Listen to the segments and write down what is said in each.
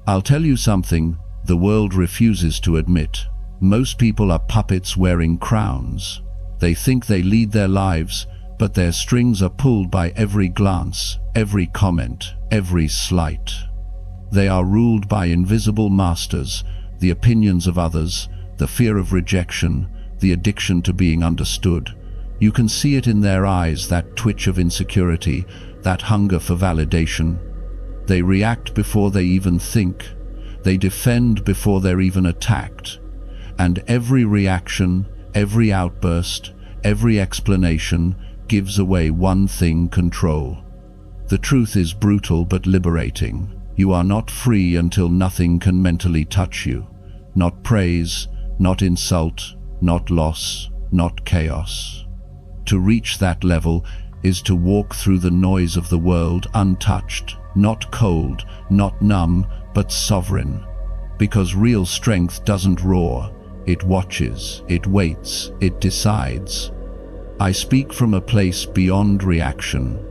I'll tell you something the world refuses to admit. Most people are puppets wearing crowns. They think they lead their lives, but their strings are pulled by every glance, every comment, every slight. They are ruled by invisible masters, the opinions of others, the fear of rejection, the addiction to being understood. You can see it in their eyes, that twitch of insecurity, that hunger for validation. They react before they even think. They defend before they're even attacked. And every reaction, every outburst, every explanation gives away one thing: control. The truth is brutal but liberating. You are not free until nothing can mentally touch you. Not praise, not insult, not loss, not chaos. To reach that level is to walk through the noise of the world untouched, not cold, not numb, but sovereign. Because real strength doesn't roar, it watches, it waits, it decides. I speak from a place beyond reaction.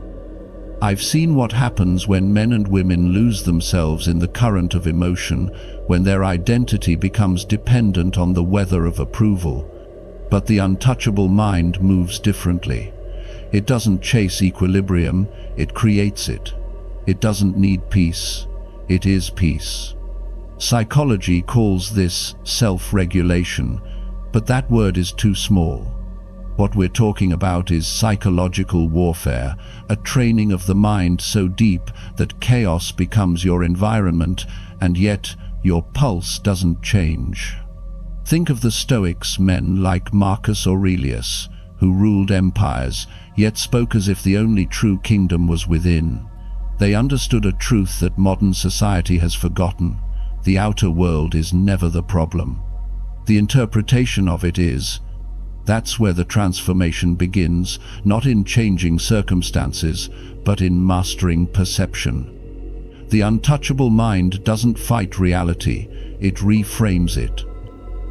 I've seen what happens when men and women lose themselves in the current of emotion, when their identity becomes dependent on the weather of approval. But the untouchable mind moves differently. It doesn't chase equilibrium, it creates it. It doesn't need peace, it is peace. Psychology calls this self-regulation, but that word is too small. What we're talking about is psychological warfare, a training of the mind so deep that chaos becomes your environment, and yet your pulse doesn't change. Think of the Stoics, men like Marcus Aurelius, who ruled empires, yet spoke as if the only true kingdom was within. They understood a truth that modern society has forgotten. The outer world is never the problem. The interpretation of it is. That's where the transformation begins, not in changing circumstances, but in mastering perception. The untouchable mind doesn't fight reality, it reframes it.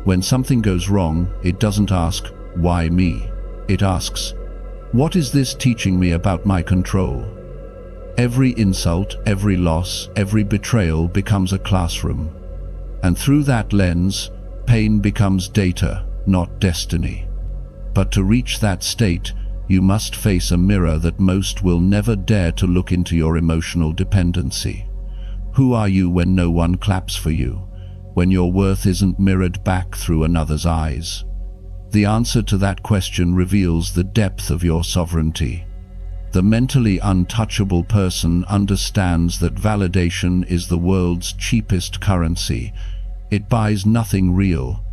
When something goes wrong, it doesn't ask, "Why me?" It asks, "What is this teaching me about my control?" Every insult, every loss, every betrayal becomes a classroom. And through that lens, pain becomes data, not destiny. But to reach that state, you must face a mirror that most will never dare to look into: your emotional dependency. Who are you when no one claps for you? When your worth isn't mirrored back through another's eyes? The answer to that question reveals the depth of your sovereignty. The mentally untouchable person understands that validation is the world's cheapest currency. It buys nothing real.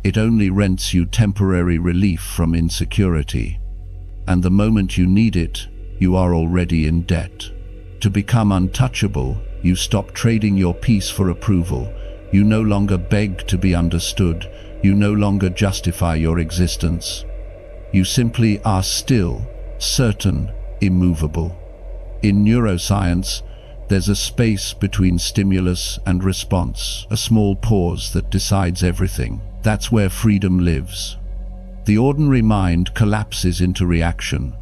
It only rents you temporary relief from insecurity. And the moment you need it, you are already in debt. To become untouchable, you stop trading your peace for approval. You no longer beg to be understood. You no longer justify your existence. You simply are still, certain, immovable. In neuroscience, there's a space between stimulus and response, a small pause that decides everything. That's where freedom lives. The ordinary mind collapses into reaction.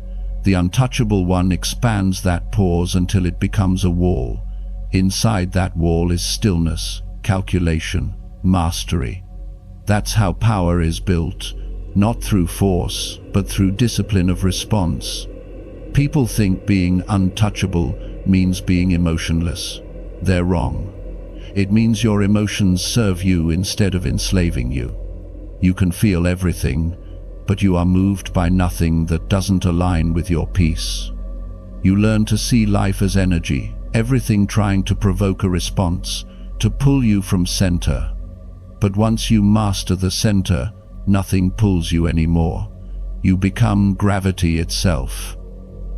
The untouchable one expands that pause until it becomes a wall. Inside that wall is stillness, calculation, mastery. That's how power is built, not through force, but through discipline of response. People think being untouchable means being emotionless. They're wrong. It means your emotions serve you instead of enslaving you. You can feel everything, but you are moved by nothing that doesn't align with your peace. You learn to see life as energy, everything trying to provoke a response, to pull you from center. But once you master the center, nothing pulls you anymore. You become gravity itself.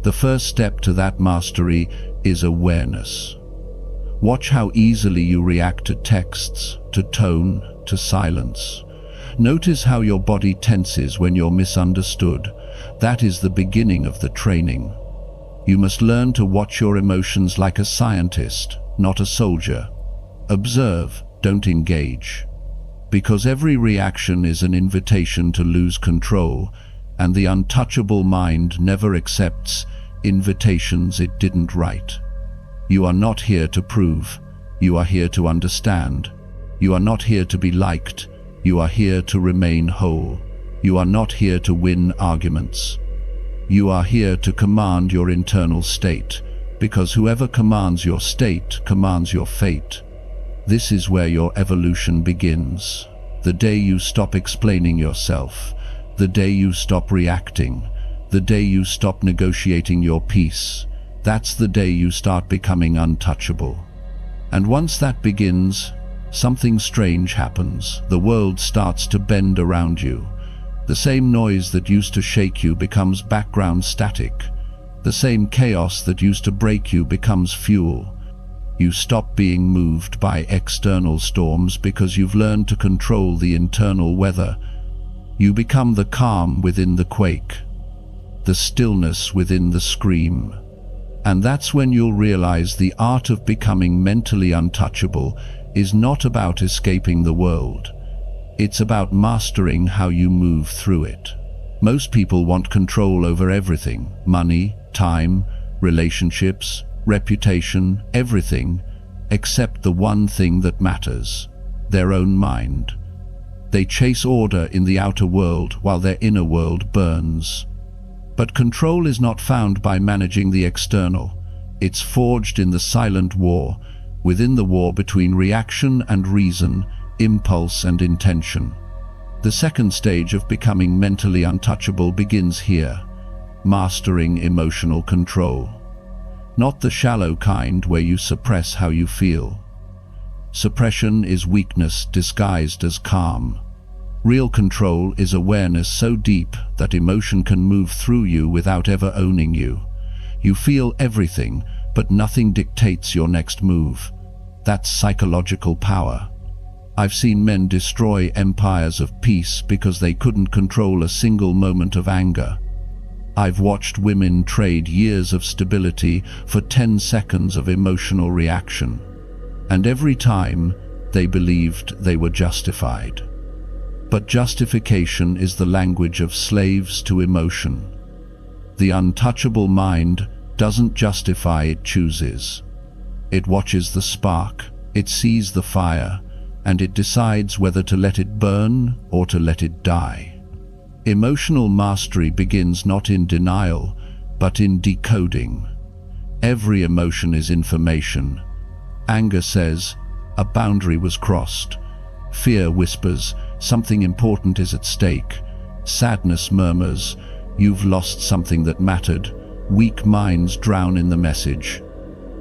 The first step to that mastery is awareness. Watch how easily you react to texts, to tone, to silence. Notice how your body tenses when you're misunderstood. That is the beginning of the training. You must learn to watch your emotions like a scientist, not a soldier. Observe, don't engage. Because every reaction is an invitation to lose control, and the untouchable mind never accepts invitations it didn't write. You are not here to prove. You are here to understand. You are not here to be liked. You are here to remain whole. You are not here to win arguments. You are here to command your internal state, because whoever commands your state commands your fate. This is where your evolution begins. The day you stop explaining yourself, the day you stop reacting, the day you stop negotiating your peace, that's the day you start becoming untouchable. And once that begins, something strange happens. The world starts to bend around you. The same noise that used to shake you becomes background static. The same chaos that used to break you becomes fuel. You stop being moved by external storms because you've learned to control the internal weather. You become the calm within the quake, the stillness within the scream. And that's when you'll realize the art of becoming mentally untouchable is not about escaping the world. It's about mastering how you move through it. Most people want control over everything: money, time, relationships, reputation, everything, except the one thing that matters: their own mind. They chase order in the outer world while their inner world burns. But control is not found by managing the external. It's forged in the silent war, within the war between reaction and reason, impulse and intention. The second stage of becoming mentally untouchable begins here: mastering emotional control. Not the shallow kind where you suppress how you feel. Suppression is weakness disguised as calm. Real control is awareness so deep that emotion can move through you without ever owning you. You feel everything, but nothing dictates your next move. That's psychological power. I've seen men destroy empires of peace because they couldn't control a single moment of anger. I've watched women trade years of stability for 10 seconds of emotional reaction. And every time, they believed they were justified. But justification is the language of slaves to emotion. The untouchable mind doesn't justify, it chooses. It watches the spark, it sees the fire, and it decides whether to let it burn or to let it die. Emotional mastery begins not in denial, but in decoding. Every emotion is information. Anger says, a boundary was crossed. Fear whispers, something important is at stake. Sadness murmurs, you've lost something that mattered. Weak minds drown in the message.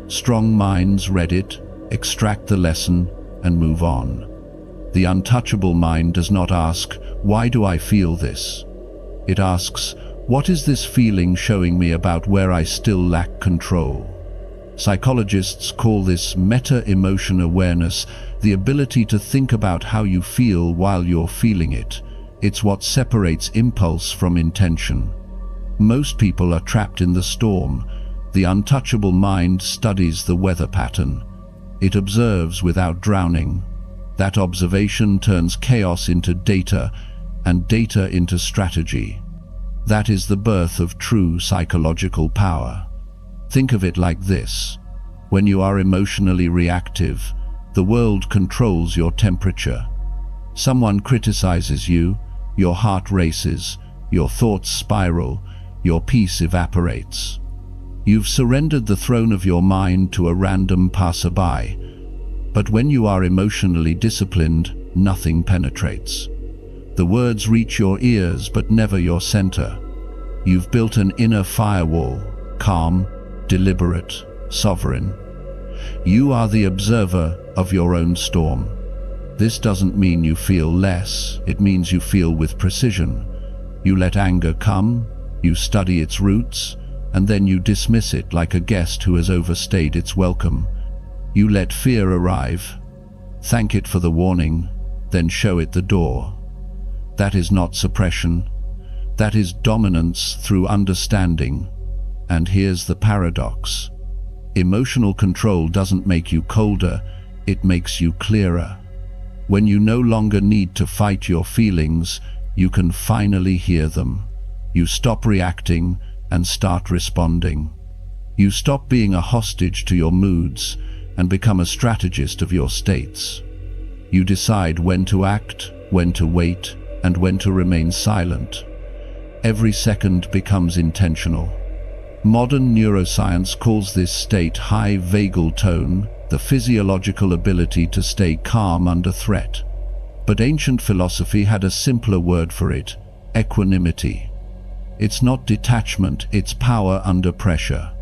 Strong minds read it, extract the lesson, and move on. The untouchable mind does not ask, why do I feel this? It asks, what is this feeling showing me about where I still lack control? Psychologists call this meta-emotion awareness, the ability to think about how you feel while you're feeling it. It's what separates impulse from intention. Most people are trapped in the storm. The untouchable mind studies the weather pattern. It observes without drowning. That observation turns chaos into data, and data into strategy. That is the birth of true psychological power. Think of it like this. When you are emotionally reactive, the world controls your temperature. Someone criticizes you, your heart races, your thoughts spiral, your peace evaporates. You've surrendered the throne of your mind to a random passerby. But when you are emotionally disciplined, nothing penetrates. The words reach your ears but never your center. You've built an inner firewall, calm, deliberate, sovereign. You are the observer of your own storm. This doesn't mean you feel less, it means you feel with precision. You let anger come, you study its roots, and then you dismiss it like a guest who has overstayed its welcome. You let fear arrive, thank it for the warning, then show it the door. That is not suppression. That is dominance through understanding. And here's the paradox. Emotional control doesn't make you colder, it makes you clearer. When you no longer need to fight your feelings, you can finally hear them. You stop reacting and start responding. You stop being a hostage to your moods, and become a strategist of your states. You decide when to act, when to wait, and when to remain silent. Every second becomes intentional. Modern neuroscience calls this state high vagal tone, the physiological ability to stay calm under threat. But ancient philosophy had a simpler word for it: equanimity. It's not detachment, it's power under pressure.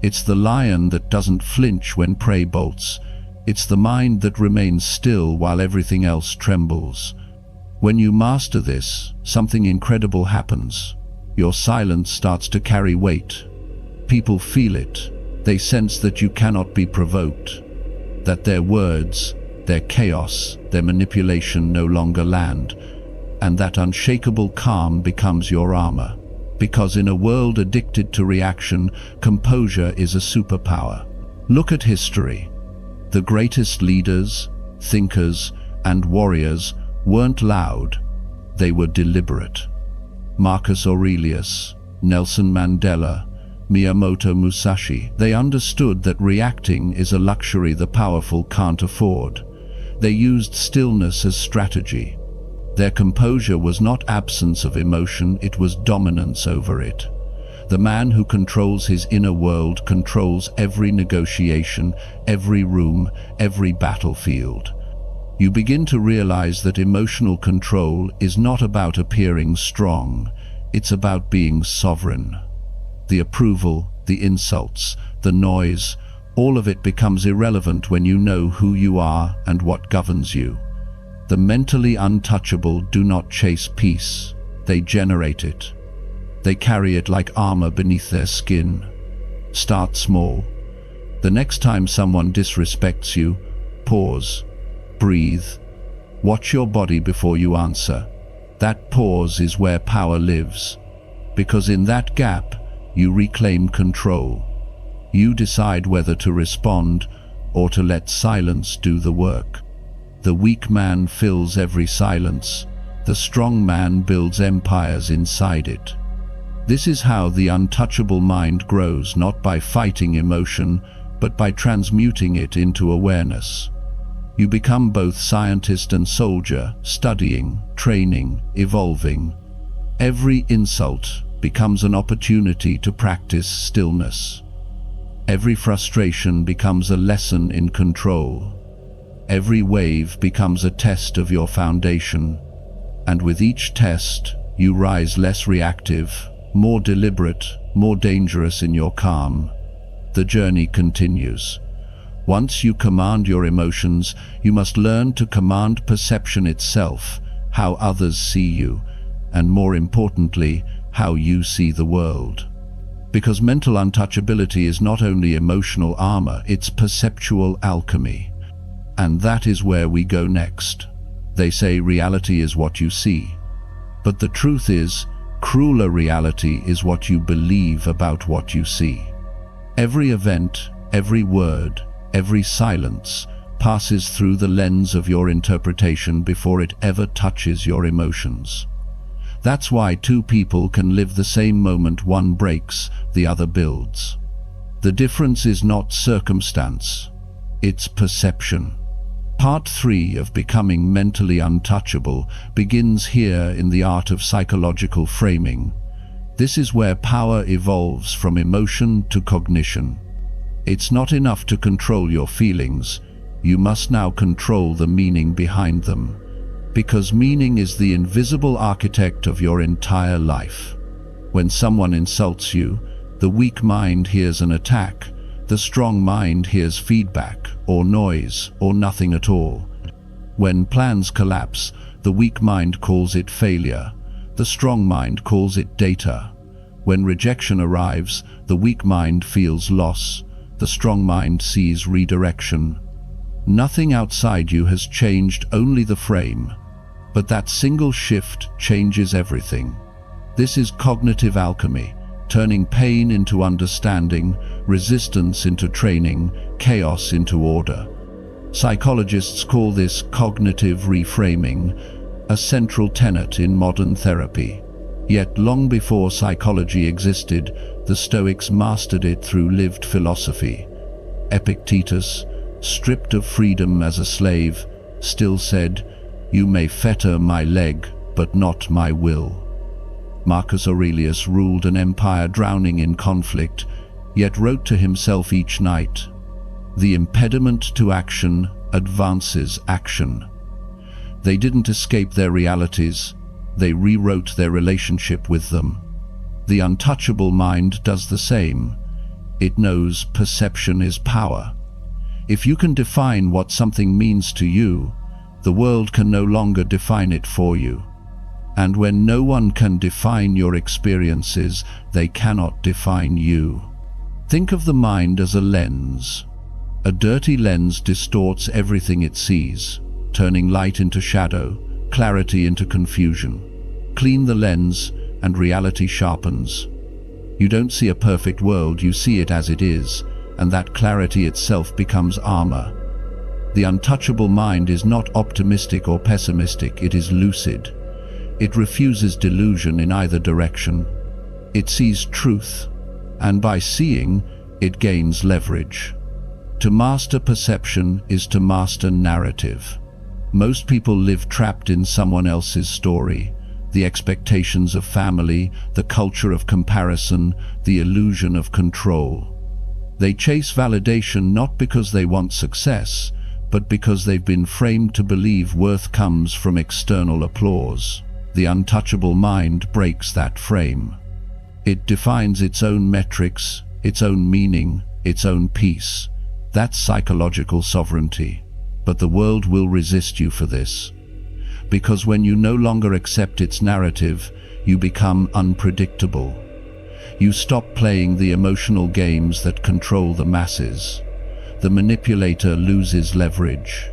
It's the lion that doesn't flinch when prey bolts. It's the mind that remains still while everything else trembles. When you master this, something incredible happens. Your silence starts to carry weight. People feel it. They sense that you cannot be provoked, that their words, their chaos, their manipulation no longer land, and that unshakable calm becomes your armor. Because in a world addicted to reaction, composure is a superpower. Look at history. The greatest leaders, thinkers, and warriors weren't loud. They were deliberate. Marcus Aurelius, Nelson Mandela, Miyamoto Musashi. They understood that reacting is a luxury the powerful can't afford. They used stillness as strategy. Their composure was not absence of emotion, it was dominance over it. The man who controls his inner world controls every negotiation, every room, every battlefield. You begin to realize that emotional control is not about appearing strong, it's about being sovereign. The approval, the insults, the noise, all of it becomes irrelevant when you know who you are and what governs you. The mentally untouchable do not chase peace, they generate it. They carry it like armor beneath their skin. Start small. The next time someone disrespects you, pause, breathe, watch your body before you answer. That pause is where power lives, because in that gap, you reclaim control. You decide whether to respond or to let silence do the work. The weak man fills every silence. The strong man builds empires inside it. This is how the untouchable mind grows, not by fighting emotion, but by transmuting it into awareness. You become both scientist and soldier, studying, training, evolving. Every insult becomes an opportunity to practice stillness. Every frustration becomes a lesson in control. Every wave becomes a test of your foundation. And with each test, you rise less reactive, more deliberate, more dangerous in your calm. The journey continues. Once you command your emotions, you must learn to command perception itself, how others see you, and more importantly, how you see the world. Because mental untouchability is not only emotional armor, it's perceptual alchemy. And that is where we go next. They say reality is what you see. But the truth is, crueler reality is what you believe about what you see. Every event, every word, every silence passes through the lens of your interpretation before it ever touches your emotions. That's why two people can live the same moment, one breaks, the other builds. The difference is not circumstance, it's perception. Part 3 of becoming mentally untouchable begins here in the art of psychological framing. This is where power evolves from emotion to cognition. It's not enough to control your feelings, you must now control the meaning behind them. Because meaning is the invisible architect of your entire life. When someone insults you, the weak mind hears an attack, the strong mind hears feedback, or noise, or nothing at all. When plans collapse, the weak mind calls it failure, the strong mind calls it data. When rejection arrives, the weak mind feels loss, the strong mind sees redirection. Nothing outside you has changed, only the frame. But that single shift changes everything. This is cognitive alchemy, turning pain into understanding, resistance into training, chaos into order. Psychologists call this cognitive reframing, a central tenet in modern therapy. Yet long before psychology existed, the Stoics mastered it through lived philosophy. Epictetus, stripped of freedom as a slave, still said, "You may fetter my leg, but not my will." Marcus Aurelius ruled an empire drowning in conflict, yet wrote to himself each night, "The impediment to action advances action." They didn't escape their realities, they rewrote their relationship with them. The untouchable mind does the same. It knows perception is power. If you can define what something means to you, the world can no longer define it for you. And when no one can define your experiences, they cannot define you. Think of the mind as a lens. A dirty lens distorts everything it sees, turning light into shadow, clarity into confusion. Clean the lens, and reality sharpens. You don't see a perfect world, you see it as it is, and that clarity itself becomes armor. The untouchable mind is not optimistic or pessimistic, it is lucid. It refuses delusion in either direction. It sees truth, and by seeing, it gains leverage. To master perception is to master narrative. Most people live trapped in someone else's story. The expectations of family, the culture of comparison, the illusion of control. They chase validation not because they want success, but because they've been framed to believe worth comes from external applause. The untouchable mind breaks that frame. It defines its own metrics, its own meaning, its own peace. That's psychological sovereignty. But the world will resist you for this. Because when you no longer accept its narrative, you become unpredictable. You stop playing the emotional games that control the masses. The manipulator loses leverage.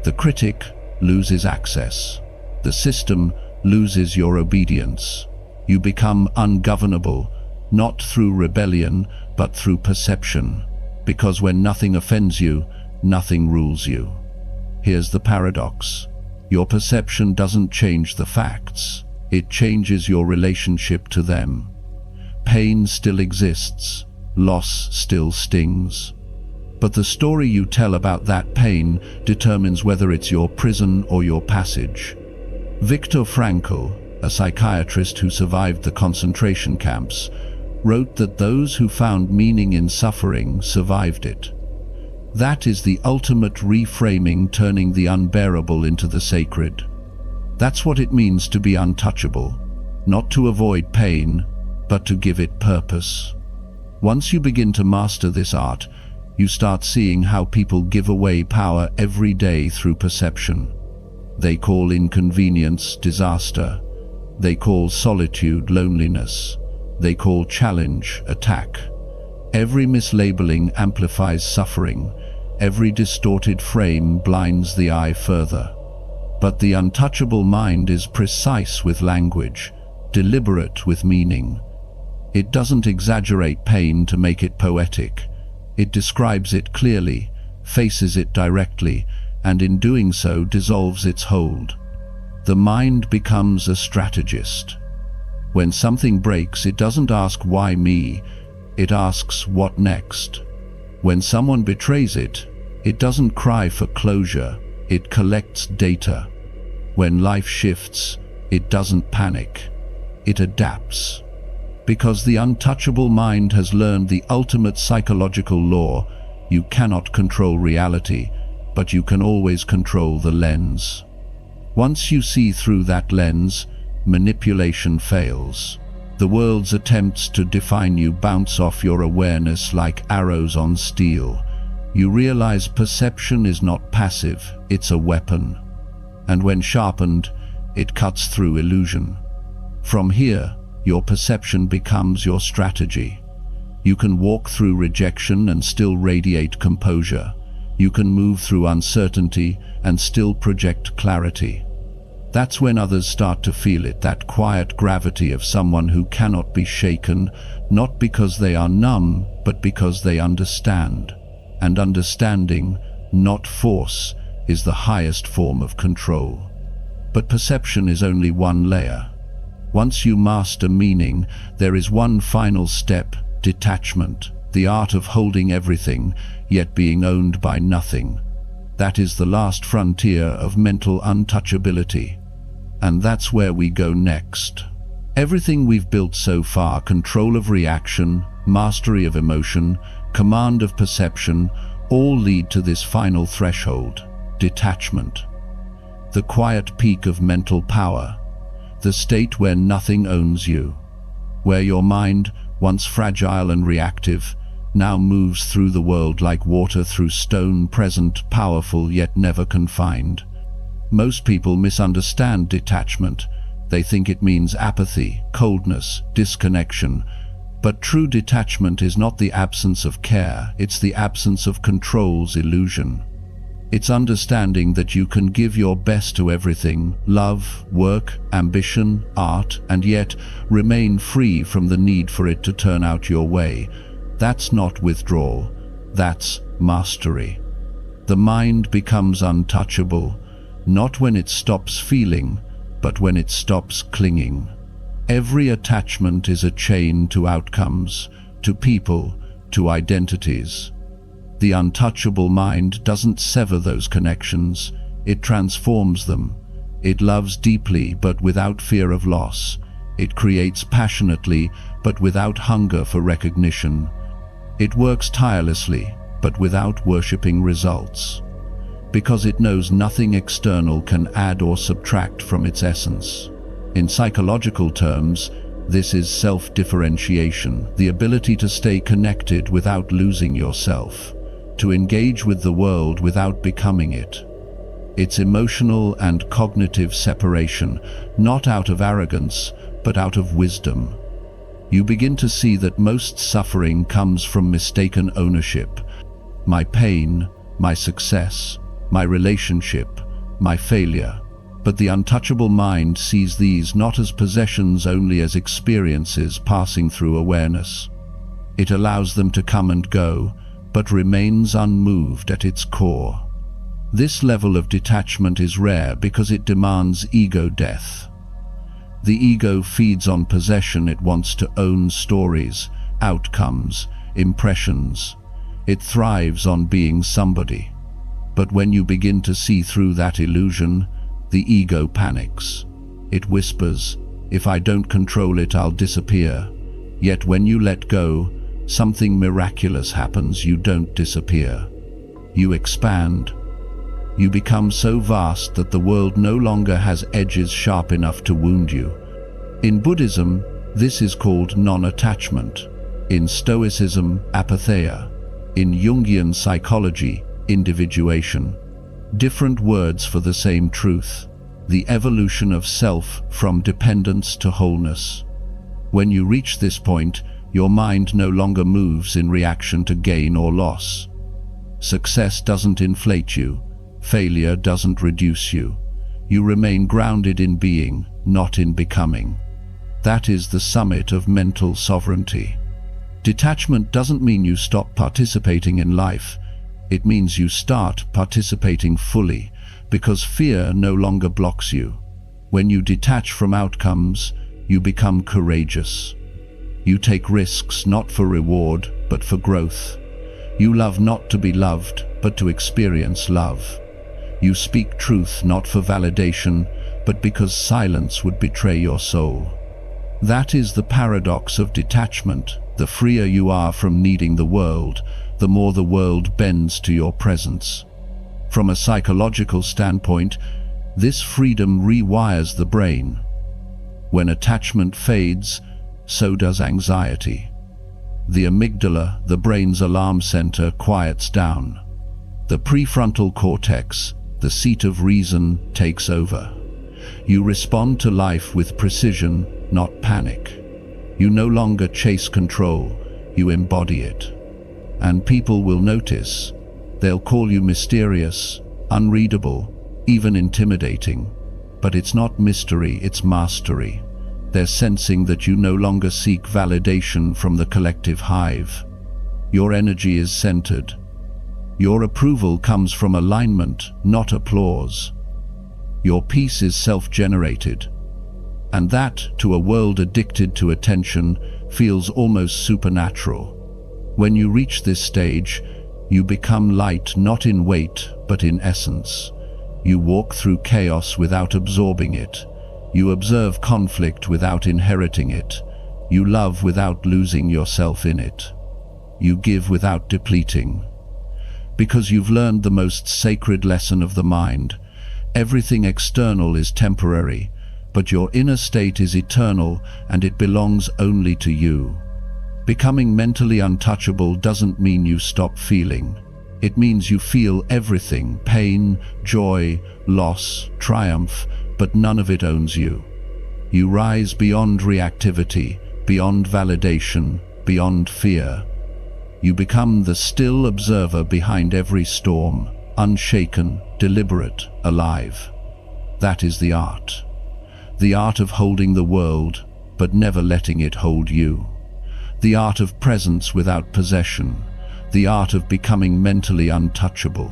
The critic loses access. The system loses your obedience. You become ungovernable, not through rebellion, but through perception. Because when nothing offends you, nothing rules you. Here's the paradox. Your perception doesn't change the facts. It changes your relationship to them. Pain still exists. Loss still stings. But the story you tell about that pain determines whether it's your prison or your passage. Viktor Frankl, a psychiatrist who survived the concentration camps, wrote that those who found meaning in suffering survived it. That is the ultimate reframing, turning the unbearable into the sacred. That's what it means to be untouchable, not to avoid pain, but to give it purpose. Once you begin to master this art, you start seeing how people give away power every day through perception. They call inconvenience disaster. They call solitude loneliness. They call challenge attack. Every mislabeling amplifies suffering. Every distorted frame blinds the eye further. But the untouchable mind is precise with language, deliberate with meaning. It doesn't exaggerate pain to make it poetic. It describes it clearly, faces it directly, and in doing so dissolves its hold. The mind becomes a strategist. When something breaks, it doesn't ask why me, it asks what next. When someone betrays it, it doesn't cry for closure, it collects data. When life shifts, it doesn't panic, it adapts. Because the untouchable mind has learned the ultimate psychological law: you cannot control reality, but you can always control the lens. Once you see through that lens, manipulation fails. The world's attempts to define you bounce off your awareness like arrows on steel. You realize perception is not passive, it's a weapon. And when sharpened, it cuts through illusion. From here, your perception becomes your strategy. You can walk through rejection and still radiate composure. You can move through uncertainty and still project clarity. That's when others start to feel it, that quiet gravity of someone who cannot be shaken, not because they are numb, but because they understand. And understanding, not force, is the highest form of control. But perception is only one layer. Once you master meaning, there is one final step: detachment. the art of holding everything, yet being owned by nothing. That is the last frontier of mental untouchability. And that's where we go next. Everything we've built so far, control of reaction, mastery of emotion, command of perception, all lead to this final threshold, detachment. The quiet peak of mental power, the state where nothing owns you, where your mind, once fragile and reactive, now moves through the world like water through stone, present, powerful, yet never confined. Most people misunderstand detachment. They think it means apathy, coldness, disconnection. But true detachment is not the absence of care, it's the absence of control's illusion. It's understanding that you can give your best to everything, love, work, ambition, art, and yet remain free from the need for it to turn out your way. That's not withdrawal, that's mastery. The mind becomes untouchable, not when it stops feeling, but when it stops clinging. Every attachment is a chain to outcomes, to people, to identities. The untouchable mind doesn't sever those connections, it transforms them. It loves deeply but without fear of loss. It creates passionately but without hunger for recognition. It works tirelessly but without worshipping results, because it knows nothing external can add or subtract from its essence. In psychological terms, this is self-differentiation, the ability to stay connected without losing yourself, to engage with the world without becoming it. It's emotional and cognitive separation, not out of arrogance, but out of wisdom. You begin to see that most suffering comes from mistaken ownership. My pain, my success, my relationship, my failure. But the untouchable mind sees these not as possessions, only as experiences passing through awareness. It allows them to come and go, but remains unmoved at its core. This level of detachment is rare because it demands ego death. The ego feeds on possession. It wants to own stories, outcomes, impressions. It thrives on being somebody. But when you begin to see through that illusion, the ego panics. It whispers, "If I don't control it, I'll disappear." Yet when you let go, something miraculous happens. You don't disappear. You expand. You become so vast that the world no longer has edges sharp enough to wound you. In Buddhism, this is called non-attachment. In Stoicism, apatheia. In Jungian psychology, individuation. Different words for the same truth, the evolution of self from dependence to wholeness. When you reach this point, your mind no longer moves in reaction to gain or loss. Success doesn't inflate you. Failure doesn't reduce you. You remain grounded in being, not in becoming. That is the summit of mental sovereignty. Detachment doesn't mean you stop participating in life. It means you start participating fully, because fear no longer blocks you. When you detach from outcomes, you become courageous. You take risks not for reward, but for growth. You love not to be loved, but to experience love. You speak truth not for validation, but because silence would betray your soul. That is the paradox of detachment. The freer you are from needing the world, the more the world bends to your presence. From a psychological standpoint, this freedom rewires the brain. When attachment fades, so does anxiety. The amygdala, the brain's alarm center, quiets down. The prefrontal cortex, the seat of reason, takes over. You respond to life with precision, not panic. You no longer chase control, you embody it. And people will notice. They'll call you mysterious, unreadable, even intimidating. But it's not mystery, it's mastery. They're sensing that you no longer seek validation from the collective hive. Your energy is centered. Your approval comes from alignment, not applause. Your peace is self-generated. And that, to a world addicted to attention, feels almost supernatural. When you reach this stage, you become light not in weight, but in essence. You walk through chaos without absorbing it. You observe conflict without inheriting it. You love without losing yourself in it. You give without depleting. Because you've learned the most sacred lesson of the mind. Everything external is temporary, but your inner state is eternal, and it belongs only to you. Becoming mentally untouchable doesn't mean you stop feeling. It means you feel everything: pain, joy, loss, triumph, but none of it owns you. You rise beyond reactivity, beyond validation, beyond fear. You become the still observer behind every storm, unshaken, deliberate, alive. That is the art. The art of holding the world, but never letting it hold you. The art of presence without possession. The art of becoming mentally untouchable.